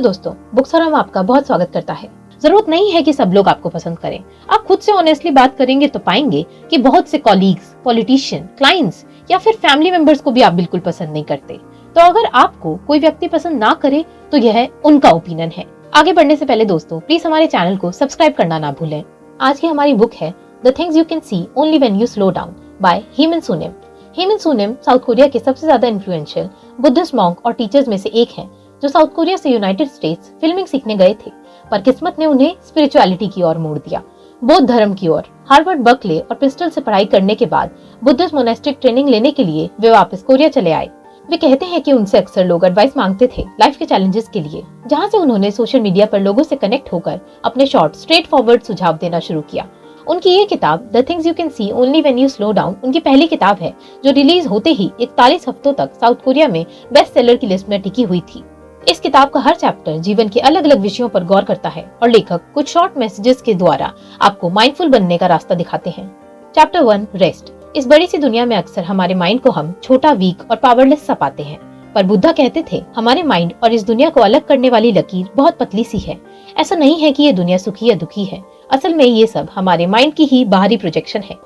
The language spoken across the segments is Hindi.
दोस्तों, बुक्सरम आपका बहुत स्वागत करता है। जरूरत नहीं है कि सब लोग आपको पसंद करें। आप खुद से ऑनेस्टली बात करेंगे तो पाएंगे कि बहुत से कॉलीग्स, पॉलिटिशियन, क्लाइंट्स या फिर फैमिली मेंबर्स को भी आप बिल्कुल पसंद नहीं करते। तो अगर आपको कोई व्यक्ति पसंद ना करे तो यह उनका ओपिनियन है। आगे बढ़ने से पहले दोस्तों, प्लीज हमारे चैनल को सब्सक्राइब करना ना भूलें। आज की हमारी बुक है the things you can see only when you slow down by Haemin Sunim. Haemin Sunim South Korea के सबसे ज्यादा इन्फ्लुएंशियल बुद्धिस्ट मॉन्क और टीचर्स में से एक हैं, जो साउथ कोरिया से यूनाइटेड स्टेट्स फिल्मिंग सीखने गए थे, पर किस्मत ने उन्हें स्पिरिचुअलिटी की ओर मोड़ दिया, बौद्ध धर्म की ओर। हार्वर्ड, बर्कले और प्रिस्टल से पढ़ाई करने के बाद बुद्धिस्ट मोनेस्टिक ट्रेनिंग लेने के लिए वे वापस कोरिया चले आए। वे कहते हैं कि उनसे अक्सर लोग एडवाइस मांगते थे लाइफ के चैलेंजेस के लिए, जहां से उन्होंने सोशल मीडिया पर लोगों से कनेक्ट होकर अपने शॉर्ट स्ट्रेट फॉरवर्ड सुझाव देना शुरू किया। उनकी ये किताब the things you can see only when you slow down उनकी पहली किताब है, जो रिलीज होते ही 41 हफ्तों तक साउथ कोरिया में बेस्ट सेलर की लिस्ट में टिकी हुई थी। इस किताब का हर चैप्टर जीवन के अलग अलग विषयों पर गौर करता है और लेखक कुछ शॉर्ट मैसेजेस के द्वारा आपको माइंडफुल बनने का रास्ता दिखाते हैं। Chapter 1, rest. इस बड़ी सी दुनिया में अक्सर हमारे माइंड को हम छोटा, वीक और पावरलेस सा पाते हैं, पर बुद्धा कहते थे हमारे माइंड और इस दुनिया को अलग करने वाली लकीर बहुत पतली सी है। ऐसा नहीं है कि ये दुनिया सुखी या दुखी है, असल में ये सब हमारे माइंड की ही बाहरी प्रोजेक्शन है।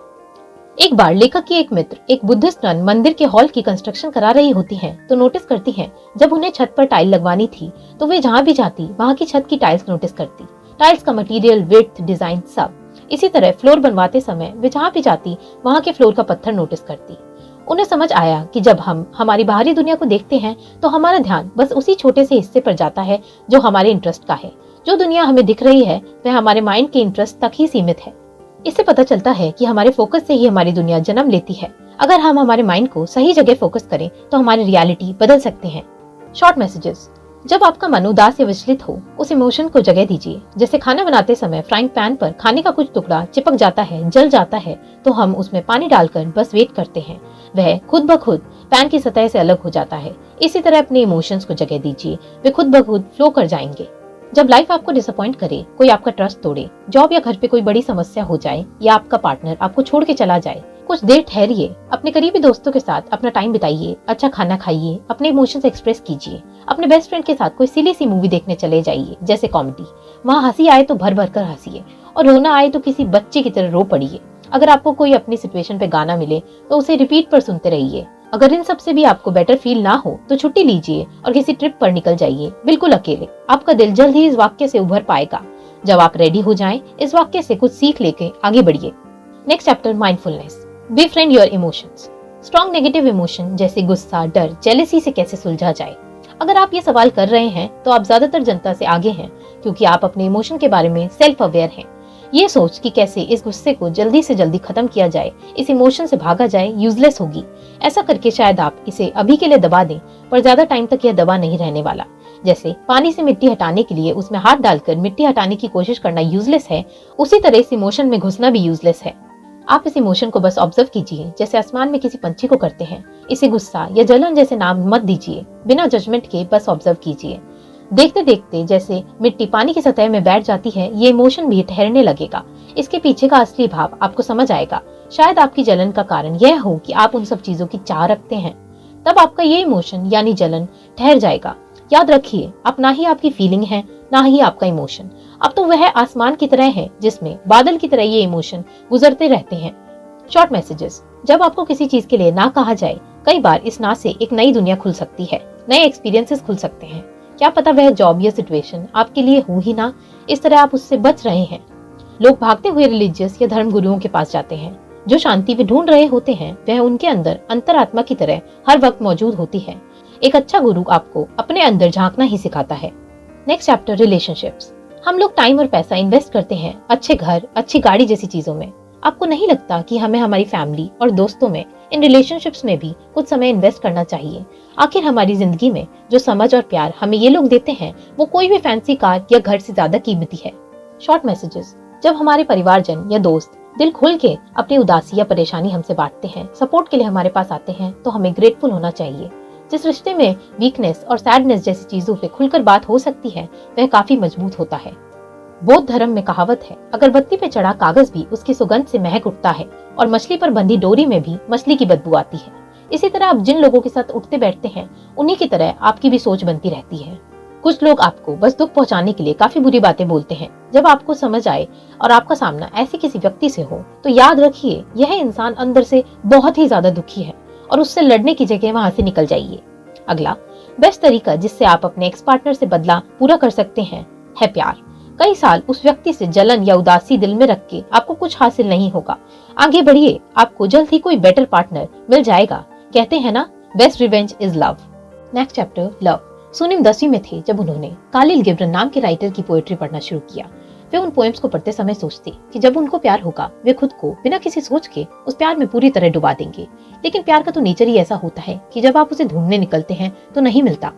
एक बार लेखक की एक मित्र एक बुद्धिस्ट नन मंदिर के हॉल की कंस्ट्रक्शन करा रही होती हैं, तो नोटिस करती हैं जब उन्हें छत पर टाइल लगवानी थी तो वे जहाँ भी जाती वहाँ की छत की टाइल्स नोटिस करती। टाइल्स का मटेरियल, विड्थ, डिजाइन सब। इसी तरह फ्लोर बनवाते समय वे जहाँ भी जाती वहाँ के फ्लोर का पत्थर नोटिस करती। उन्हें समझ आया कि जब हम हमारी बाहरी दुनिया को देखते हैं तो हमारा ध्यान बस उसी छोटे से हिस्से पर जाता है जो हमारे इंटरेस्ट का है। जो दुनिया हमें दिख रही है वह हमारे माइंड के इंटरेस्ट तक ही सीमित है। इससे पता चलता है कि हमारे फोकस से ही हमारी दुनिया जन्म लेती है। अगर हम हमारे माइंड को सही जगह फोकस करें तो हमारी रियलिटी बदल सकते हैं। Short messages. जब आपका मन उदास या विचलित हो, उस इमोशन को जगह दीजिए। जैसे खाना बनाते समय फ्राइंग पैन पर खाने का कुछ टुकड़ा चिपक जाता है, जल जाता है, तो हम उसमें पानी डालकर बस वेट करते हैं, वह खुद ब खुद पैन की सतह से अलग हो जाता है। इसी तरह अपने इमोशंस को जगह दीजिए, वे खुद ब खुद फ्लो कर जाएंगे। जब लाइफ आपको डिसअपॉइंट करे, कोई आपका ट्रस्ट तोड़े, जॉब या घर पे कोई बड़ी समस्या हो जाए या आपका पार्टनर आपको छोड़ के चला जाए, कुछ देर ठहरिए, अपने करीबी दोस्तों के साथ अपना टाइम बिताइए, अच्छा खाना खाइए, अपने इमोशंस एक्सप्रेस कीजिए। अपने बेस्ट फ्रेंड के साथ कोई सिली सी मूवी देखने चले जाइए, जैसे कॉमेडी। वहाँ हंसी आए तो भर भर कर हंसिए और रोना आए तो किसी बच्चे की तरह रो पड़िए। अगर आपको कोई अपनी सिचुएशन पे गाना मिले तो उसे रिपीट पर सुनते रहिए। अगर इन सब से भी आपको बेटर फील ना हो तो छुट्टी लीजिए और किसी ट्रिप पर निकल जाइए, बिल्कुल अकेले। आपका दिल जल्द ही इस वाक्य से उभर पाएगा। जब आप रेडी हो जाएं, इस वाक्य से कुछ सीख लेके आगे बढ़िए। Next chapter, mindfulness. Befriend your emotions. Strong negative emotion जैसे गुस्सा, डर, जेलसी से कैसे सुलझा जाए? अगर आप ये सवाल कर रहे हैं तो आप ज्यादातर जनता से आगे हैं, क्योंकि आप अपने इमोशन के बारे में सेल्फ अवेयर हैं। ये सोच कि कैसे इस गुस्से को जल्दी से जल्दी खत्म किया जाए, इस इमोशन से भागा जाए, यूजलेस होगी। ऐसा करके शायद आप इसे अभी के लिए दबा दें, पर ज्यादा टाइम तक यह दबा नहीं रहने वाला। जैसे पानी से मिट्टी हटाने के लिए उसमें हाथ डालकर मिट्टी हटाने की कोशिश करना यूजलेस है, उसी तरह इस इमोशन में घुसना भी यूजलेस है। आप इस इमोशन को बस ऑब्जर्व कीजिए, जैसे आसमान में किसी पंछी को करते हैं। इसे गुस्सा या जलन जैसे नाम मत दीजिए, बिना जजमेंट के बस ऑब्जर्व कीजिए। देखते देखते जैसे मिट्टी पानी की सतह में बैठ जाती है, ये इमोशन भी ठहरने लगेगा। इसके पीछे का असली भाव आपको समझ आएगा। शायद आपकी जलन का कारण यह हो कि आप उन सब चीजों की चाह रखते हैं। तब आपका ये इमोशन यानी जलन ठहर जाएगा। याद रखिए, आप ना ही आपकी फीलिंग है, ना ही आपका इमोशन। अब तो वह आसमान की तरह है जिसमें बादल की तरह ये इमोशन गुजरते रहते हैं। Short messages. जब आपको किसी चीज के लिए ना कहा जाए, कई बार इस ना से एक नई दुनिया खुल सकती है, नए एक्सपीरियंसेस खुल सकते हैं। क्या पता वह जॉब या सिचुएशन आपके लिए हो ही ना, इस तरह आप उससे बच रहे हैं। लोग भागते हुए रिलीजियस या धर्म गुरुओं के पास जाते हैं। जो शांति वे ढूंढ रहे होते हैं वह उनके अंदर अंतरात्मा की तरह हर वक्त मौजूद होती है। एक अच्छा गुरु आपको अपने अंदर झांकना ही सिखाता है। Next chapter, relationships. हम लोग टाइम और पैसा इन्वेस्ट करते हैं अच्छे घर, अच्छी गाड़ी जैसी चीजों में। आपको नहीं लगता कि हमें हमारी फैमिली और दोस्तों में, इन रिलेशनशिप्स में भी कुछ समय इन्वेस्ट करना चाहिए? आखिर हमारी जिंदगी में जो समझ और प्यार हमें ये लोग देते हैं वो कोई भी फैंसी कार या घर से ज्यादा कीमती है। Short messages. जब हमारे परिवारजन या दोस्त दिल खोल के अपनी उदासी या परेशानी हमसे बांटते हैं, सपोर्ट के लिए हमारे पास आते हैं, तो हमें ग्रेटफुल होना चाहिए। जिस रिश्ते में वीकनेस और सैडनेस जैसी चीजों पे खुलकर बात हो सकती है वह काफी मजबूत होता है। बौद्ध धर्म में कहावत है, अगरबत्ती पे चढ़ा कागज भी उसकी सुगंध से महक उठता है और मछली पर बंधी डोरी में भी मछली की बदबू आती है। इसी तरह आप जिन लोगों के साथ उठते बैठते हैं उन्हीं की तरह आपकी भी सोच बनती रहती है। कुछ लोग आपको बस दुख पहुंचाने के लिए काफी बुरी बातें बोलते हैं। जब आपको समझ आए और आपका सामना ऐसे किसी व्यक्ति से हो तो याद रखिए यह इंसान अंदर से बहुत ही ज्यादा दुखी है और उससे लड़ने की जगह वहां से निकल जाइए। अगला बेस्ट तरीका जिससे आप अपने एक्स पार्टनर से बदला पूरा कर सकते हैं है प्यार। कई साल उस व्यक्ति से जलन या उदासी दिल में रख के आपको कुछ हासिल नहीं होगा। आगे बढ़िए, आपको जल्द ही कोई बेटर पार्टनर मिल जाएगा। कहते हैं ना, best revenge is love. Next chapter, love. Sunim 10वीं में थे जब उन्होंने कालिल गिब्रन नाम के राइटर की पोएट्री पढ़ना शुरू किया। वे उन पोएम्स को पढ़ते समय सोचते कि जब उनको प्यार होगा वे खुद को बिना किसी सोच के उस प्यार में पूरी तरह डुबा देंगे। लेकिन प्यार का तो नेचर ही ऐसा होता है कि जब आप उसे ढूंढने निकलते हैं तो नहीं मिलता।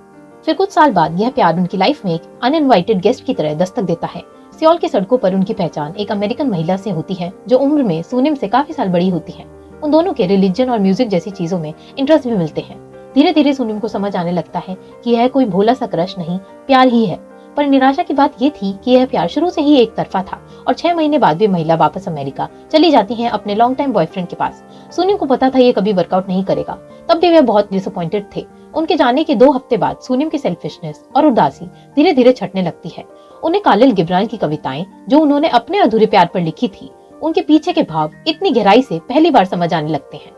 फिर कुछ साल बाद यह प्यार उनकी लाइफ में एक अनइनवाइटेड गेस्ट की तरह दस्तक देता है। सियोल की सड़कों पर उनकी पहचान एक अमेरिकन महिला से होती है जो उम्र में सुनिम से काफी साल बड़ी होती है। उन दोनों के रिलीजन और म्यूजिक जैसी चीजों में इंटरेस्ट भी मिलते हैं। धीरे धीरे सुनिम को समझ आने लगता है कि यह कोई भोला सा क्रश नहीं, प्यार ही है। पर निराशा की बात ये थी कि यह प्यार शुरू से ही एक तरफा था और 6 महीने बाद वे महिला वापस अमेरिका चली जाती है अपने लॉन्ग टाइम बॉयफ्रेंड के पास। सुनिम को पता था ये कभी वर्कआउट नहीं करेगा, तब भी वे बहुत डिसअपॉइंटेड थे। उनके जाने के 2 हफ्ते बाद सुनिम की सेल्फिशनेस और उदासी धीरे धीरे छटने लगती है। उन्हें कालिल गिब्रान की कविताएं जो उन्होंने अपने अधूरे प्यार पर लिखी थी, उनके पीछे के भाव इतनी गहराई से पहली बार समझ आने लगते हैं।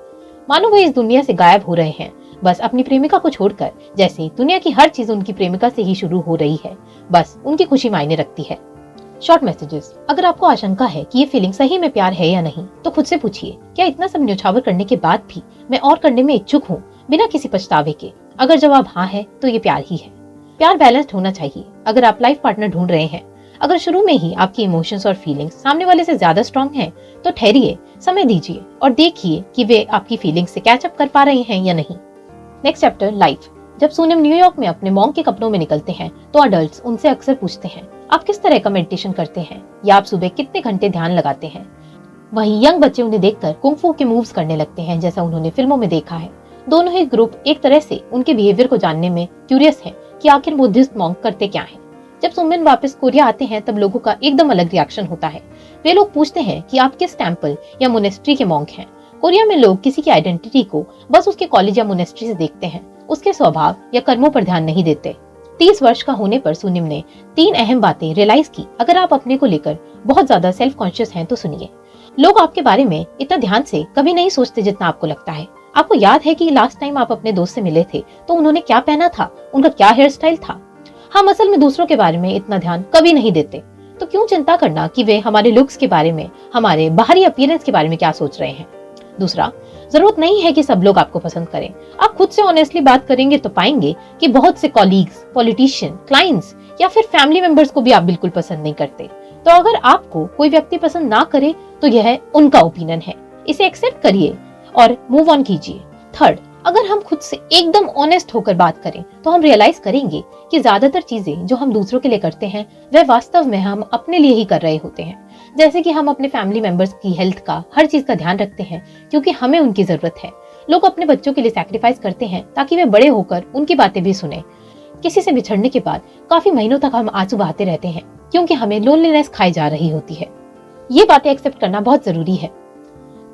मानो वे इस दुनिया से गायब हो रहे हैं, बस अपनी प्रेमिका को छोड़कर। जैसे दुनिया की हर चीज उनकी प्रेमिका से ही शुरू हो रही है, बस उनकी खुशी मायने रखती है। Short messages. अगर आपको आशंका है कि ये फीलिंग सही में प्यार है या नहीं, तो खुद से पूछिए, क्या इतना सब न्यौछावर करने के बाद भी मैं और करने में इच्छुक हूँ बिना किसी पछतावे के? अगर जवाब हाँ है तो ये प्यार ही है। प्यार बैलेंस्ड होना चाहिए। अगर आप लाइफ पार्टनर ढूंढ रहे हैं, अगर शुरू में ही आपकी इमोशंस और फीलिंग्स सामने वाले से ज्यादा स्ट्रॉन्ग हैं, तो ठहरिए, समय दीजिए और देखिए कि वे आपकी फीलिंग्स से कैच अप कर पा रहे हैं या नहीं। Next chapter, life. जब सुनिम न्यूयॉर्क में अपने मॉन्क के कपड़ों में निकलते हैं तो अडल्ट्स उनसे अक्सर पूछते हैं, आप किस तरह का मेडिटेशन करते हैं या आप सुबह कितने घंटे ध्यान लगाते हैं। वहीं यंग बच्चे उन्हें देखकर कुंग-फू के मूव्स करने लगते हैं जैसा उन्होंने फिल्मों में देखा है। दोनों ही ग्रुप एक तरह से उनके बिहेवियर को जानने में क्यूरियस है कि आखिर बुद्धिस्ट मॉन्क करते क्या है। जब सुमिन वापस कोरिया आते हैं तब लोगों का एकदम अलग रिएक्शन होता है। वे लोग पूछते हैं कि आप किस टेम्पल या मोनेस्ट्री के मॉन्क हैं। कोरिया में लोग किसी की आइडेंटिटी को बस उसके कॉलेज या मोनेस्ट्री से देखते हैं, उसके स्वभाव या कर्मों पर ध्यान नहीं देते। 30 वर्ष का होने पर सुनिम ने 3 अहम बातें रियलाइज की। अगर आप अपने को लेकर बहुत ज्यादा सेल्फ कॉन्शियस हैं तो सुनिए। लोग आपके बारे में इतना ध्यान से कभी नहीं सोचते जितना आपको लगता है। आपको याद है कि लास्ट टाइम आप अपने दोस्त से मिले थे तो उन्होंने क्या पहना था, उनका क्या हेयर स्टाइल था। हम असल में दूसरों के बारे में इतना ध्यान कभी नहीं देते, तो क्यों चिंता करना कि वे हमारे लुक्स के बारे में, हमारे बाहरी अपीयरेंस के बारे में क्या सोच रहे हैं। दूसरा, जरूरत नहीं है कि सब लोग आपको पसंद करें। आप खुद से ऑनेस्टली बात करेंगे तो पाएंगे कि बहुत से कॉलीग्स, पॉलिटिशियन, क्लाइंट्स या फिर फैमिली मेंबर्स को भी आप बिल्कुल पसंद नहीं करते। तो अगर आपको कोई व्यक्ति पसंद ना करे तो यह उनका ओपिनियन है, इसे एक्सेप्ट करिए और मूव ऑन कीजिए। थर्ड, अगर हम खुद से एकदम ऑनेस्ट होकर बात करें तो हम रियलाइज करेंगे कि ज्यादातर चीजें जो हम दूसरों के लिए करते हैं वह वास्तव में हम अपने लिए ही कर रहे होते हैं। जैसे कि हम अपने फैमिली मेंबर्स की हेल्थ का, हर चीज का ध्यान रखते हैं क्योंकि हमें उनकी जरूरत है। लोग अपने बच्चों के लिए सैक्रिफाइस करते हैं ताकि वे बड़े होकर उनकी बातें भी सुने। किसी से बिछड़ने के बाद काफी महीनों तक हम आंसू बहाते रहते हैं क्योंकि हमें लोनलीनेस खाई जा रही होती है। ये बातें एक्सेप्ट करना बहुत जरूरी है।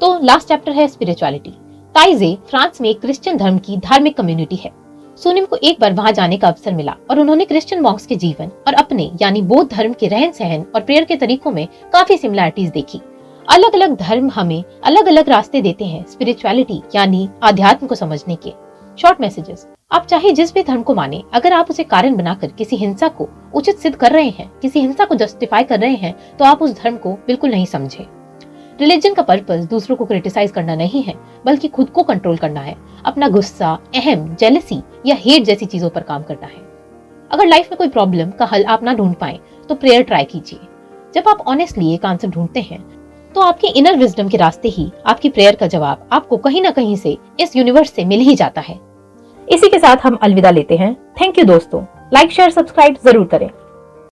तो लास्ट चैप्टर है स्पिरिचुअलिटी। ताइजे फ्रांस में एक क्रिश्चियन धर्म की धार्मिक कम्युनिटी है। सुनिम को एक बार वहां जाने का अवसर मिला और उन्होंने क्रिश्चियन मॉन्क्स के जीवन और अपने यानी बौद्ध धर्म के रहन सहन और प्रेयर के तरीकों में काफी सिमिलरिटीज देखी। अलग अलग धर्म हमें अलग अलग रास्ते देते हैं स्पिरिचुअलिटी यानी आध्यात्म को समझने के। Short messages. आप चाहे जिस भी धर्म को माने, अगर आप उसे कारण बनाकर किसी हिंसा को उचित सिद्ध कर रहे हैं, किसी हिंसा को जस्टिफाई कर रहे हैं, तो आप उस धर्म को बिल्कुल नहीं समझे। रिलीजन का पर्पस दूसरों को क्रिटिसाइज करना नहीं है, बल्कि खुद को कंट्रोल करना है, अपना गुस्सा, अहम, जेलसी या हेट जैसी चीजों पर काम करना है। अगर लाइफ में कोई प्रॉब्लम का हल आप ना ढूंढ पाए तो प्रेयर ट्राई कीजिए। जब आप ऑनेस्टली एक आंसर ढूंढते हैं तो आपकी इनर विजडम के रास्ते ही आपकी प्रेयर का जवाब आपको कहीं ना कहीं से इस यूनिवर्स से मिल ही जाता है। इसी के साथ हम अलविदा लेते हैं। थैंक यू दोस्तों। लाइक, शेयर, सब्सक्राइब जरूर करें।